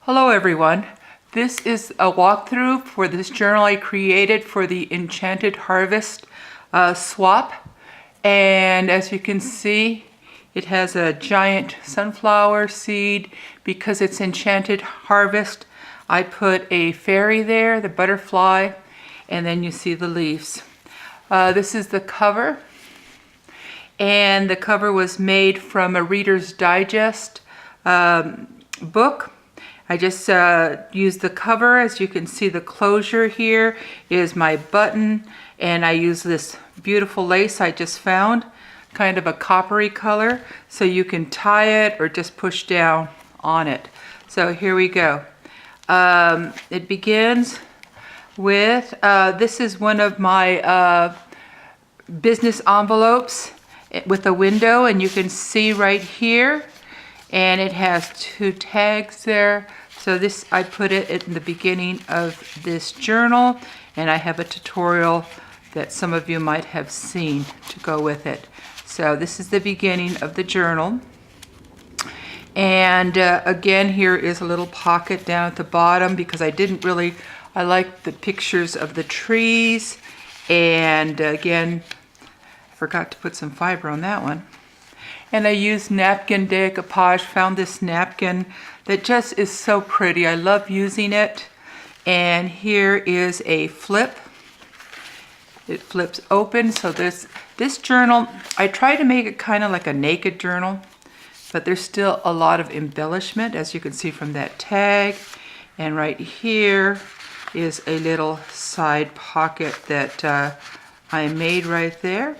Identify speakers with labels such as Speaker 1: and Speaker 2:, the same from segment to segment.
Speaker 1: Hello everyone. This is a walkthrough for this journal I created for the Enchanted Harvest swap. And as you can see, it has a giant sunflower seed. Because it's Enchanted Harvest, I put a fairy there, the butterfly, and then you see the leaves. This is the cover. And the cover was made from a Reader's Digest book. I just used the cover. As you can see, the closure here is my button, and I use this beautiful lace I just found, kind of a coppery color, so you can tie it or just push down on it. So here we go. It begins with, this is one of my business envelopes with a window, and you can see right here, and it has two tags there. So this, I put it in the beginning of this journal, and I have a tutorial that some of you might have seen to go with it. So this is the beginning of the journal. And again, here is a little pocket down at the bottom because I like the pictures of the trees. And again, I forgot to put some fiber on that one. And I used napkin decoupage, found this napkin that just is so pretty. I love using it. And here is a flip. It flips open. So this journal, I try to make it kind of like a naked journal, but there's still a lot of embellishment, as you can see from that tag. And right here is a little side pocket that I made right there.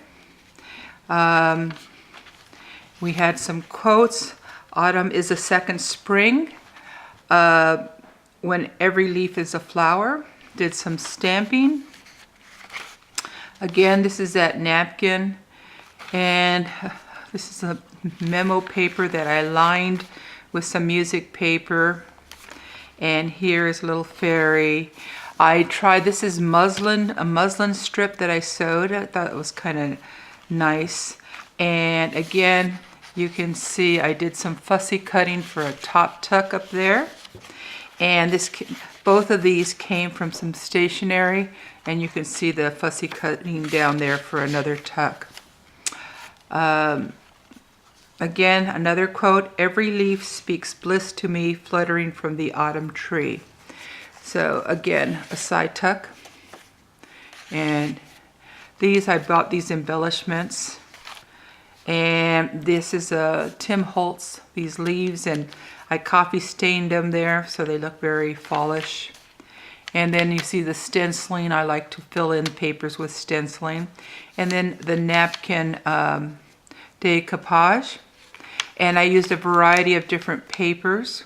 Speaker 1: We had some quotes. Autumn is a second spring. When every leaf is a flower. Did some stamping. Again, this is that napkin. And this is a memo paper that I lined with some music paper. And here is a little fairy. This is muslin, a muslin strip that I sewed. I thought it was kind of nice. And again, you can see I did some fussy cutting for a top tuck up there. And both of these came from some stationery, and you can see the fussy cutting down there for another tuck. Again, another quote, every leaf speaks bliss to me, fluttering from the autumn tree. So again, a side tuck. And I bought these embellishments. And this is Tim Holtz, these leaves, and I coffee stained them there so they look very fallish. And then you see the stenciling. I like to fill in papers with stenciling. And then the napkin decoupage. And I used a variety of different papers.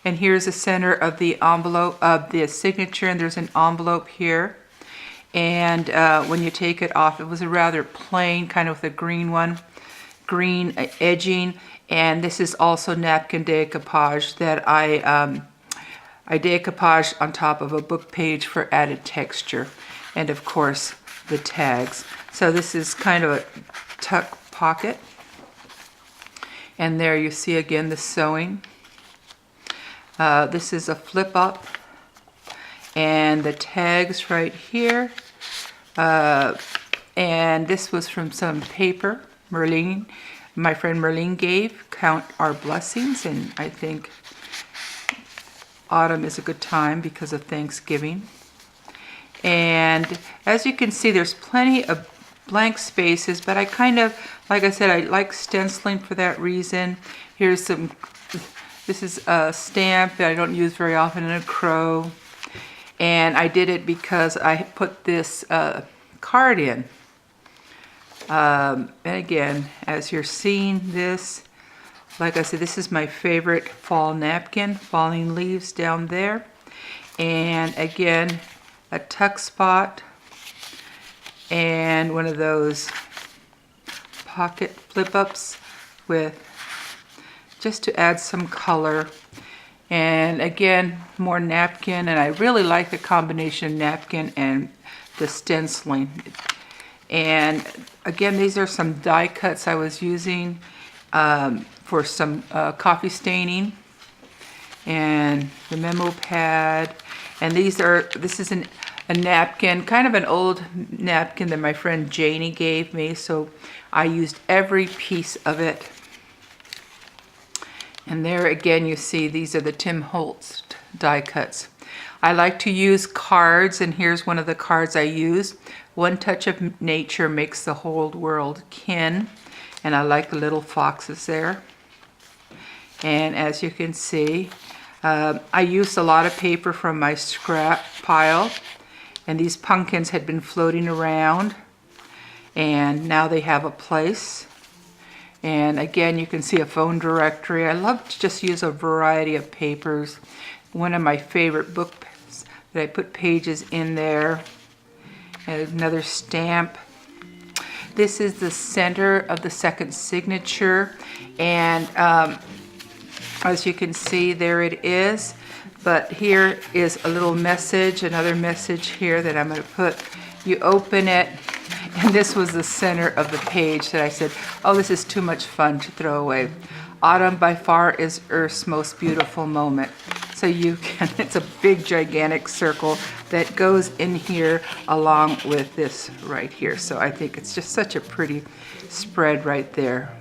Speaker 1: And here's the center of the envelope of the signature, and there's an envelope here. And when you take it off, it was a rather plain, kind of with a green edging. And this is also napkin decoupage that I decoupaged on top of a book page for added texture. And of course, the tags. So this is kind of a tuck pocket. And there you see again the sewing. This is a flip up. And the tags right here. And this was from some paper my friend Merlene gave, Count Our Blessings, and I think autumn is a good time because of Thanksgiving. And as you can see, there's plenty of blank spaces, but I kind of, like I said, I like stenciling for that reason. This is a stamp that I don't use very often, in a crow. And I did it because I put this card in. And again, as you're seeing this, like I said, this is my favorite fall napkin, falling leaves down there. And again, a tuck spot and one of those pocket flip-ups with just to add some color. And again, more napkin, and I really like the combination of napkin and the stenciling. And again, these are some die cuts I was using for some coffee staining. and the memo pad. And this is a napkin, kind of an old napkin that my friend Janie gave me, so I used every piece of it. And there again you see these are the Tim Holtz die cuts. I like to use cards, and here's one of the cards I use. One touch of nature makes the whole world kin. And I like the little foxes there. And as you can see, I used a lot of paper from my scrap pile. And these pumpkins had been floating around. And now they have a place. And again, you can see a phone directory. I love to just use a variety of papers. One of my favorite books that I put pages in there. And another stamp. This is the center of the second signature. And as you can see, there it is. But here is a little message, another message here that I'm going to put. You open it, and this was the center of the page that I said, oh, this is too much fun to throw away. Autumn by far is Earth's most beautiful moment. So you can, it's a big gigantic circle that goes in here along with this right here. So I think it's just such a pretty spread right there.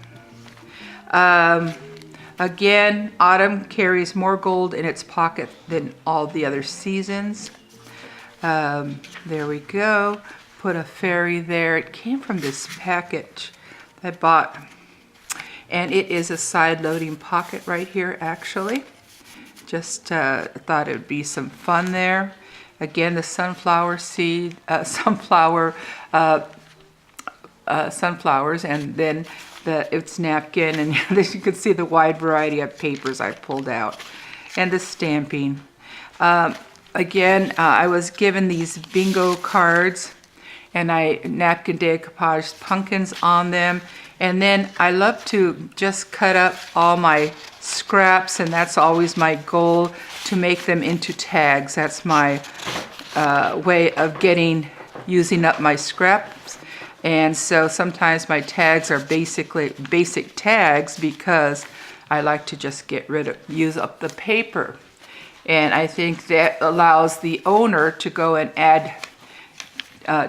Speaker 1: Again, autumn carries more gold in its pocket than all the other seasons. There we go. Put a fairy there. It came from this package I bought. And it is a side-loading pocket right here, actually. Just thought it would be some fun there. Again, the sunflower seed, sunflowers, and then its napkin, and you can see the wide variety of papers I pulled out, and the stamping. Again, I was given these bingo cards, and I napkin decoupage pumpkins on them. And then I love to just cut up all my scraps, and that's always my goal, to make them into tags. That's my way of using up my scraps. And so sometimes my tags are basically basic tags because I like to just use up the paper. And I think that allows the owner to go and add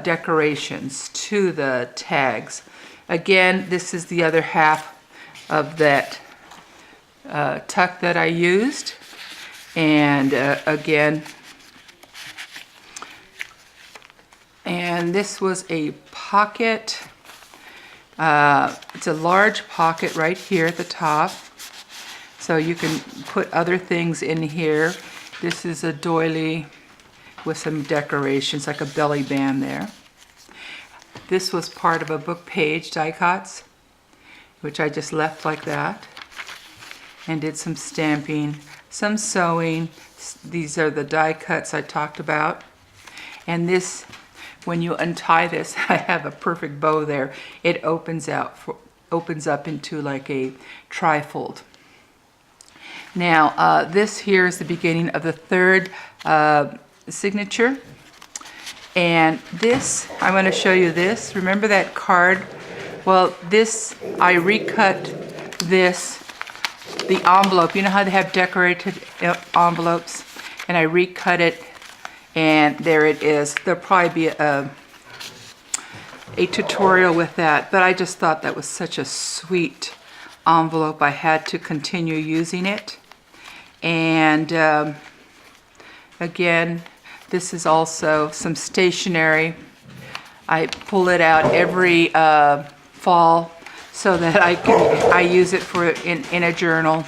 Speaker 1: decorations to the tags. Again, this is the other half of that tuck that I used. And again, and this was a pocket. It's a large pocket right here at the top. So you can put other things in here. This is a doily with some decorations, like a belly band there. This was part of a book page, die cuts, which I just left like that. And did some stamping, some sewing. These are the die cuts I talked about. And this, when you untie this, I have a perfect bow there. It opens up into like a trifold. Now, this here is the beginning of the third signature. And this, I'm going to show you this. Remember that card? Well, this, I recut this, the envelope. You know how they have decorated envelopes? And I recut it, and there it is. There'll probably be a tutorial with that, but I just thought that was such a sweet envelope. I had to continue using it. And again, this is also some stationery. I pull it out every fall so that I use it in a journal.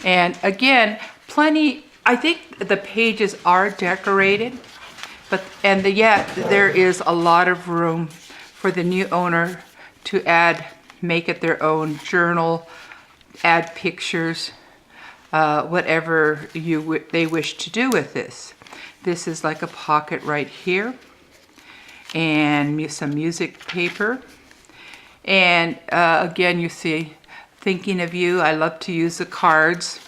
Speaker 1: And again, plenty. I think the pages are decorated, yet there is a lot of room for the new owner to make it their own journal, add pictures, whatever they wish to do with this. This is like a pocket right here, and some music paper. And again, you see, thinking of you. I love to use the cards.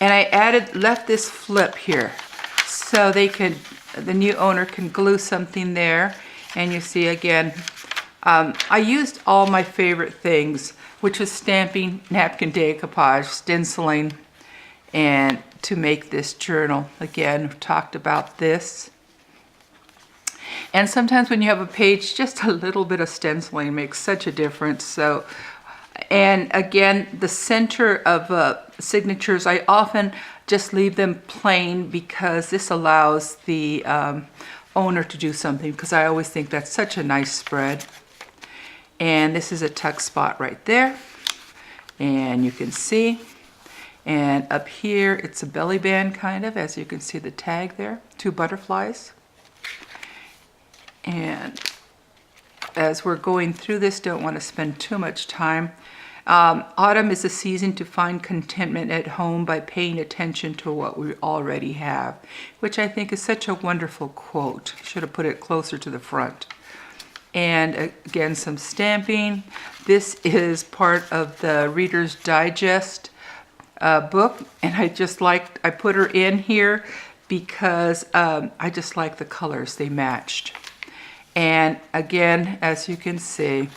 Speaker 1: And I left this flip here, so the new owner can glue something there. And you see again, I used all my favorite things, which was stamping, napkin decoupage, stenciling, and to make this journal. Again, we've talked about this. And sometimes when you have a page, just a little bit of stenciling makes such a difference. So, and again, the center of signatures, I often just leave them plain because this allows the owner to do something, because I always think that's such a nice spread. And this is a tuck spot right there, and you can see. And up here, it's a belly band kind of, as you can see the tag there, 2 butterflies. And as we're going through this, don't want to spend too much time. Autumn is a season to find contentment at home by paying attention to what we already have, which I think is such a wonderful quote. Should have put it closer to the front. And again, some stamping. This is part of the Reader's Digest book, and I put her in here because I just like the colors, they matched. And again, as you can see,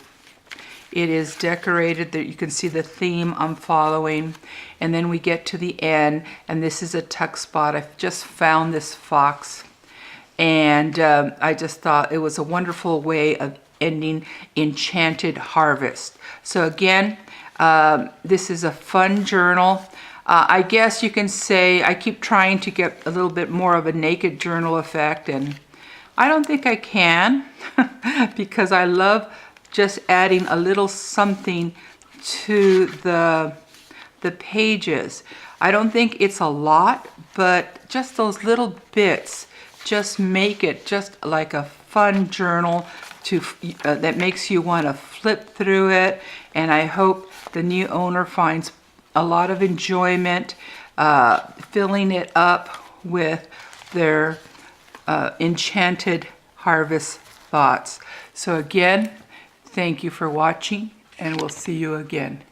Speaker 1: it is decorated. That you can see the theme I'm following. And then we get to the end, and this is a tuck spot. I've just found this fox, and I just thought it was a wonderful way of ending Enchanted Harvest. So again, this is a fun journal. I guess you can say I keep trying to get a little bit more of a naked journal effect, and I don't think I can because I love just adding a little something to the pages. I don't think it's a lot, but just those little bits just make it just like a fun journal that makes you want to flip through it. And I hope the new owner finds a lot of enjoyment filling it up with their Enchanted Harvest thoughts. So again, thank you for watching, and we'll see you again.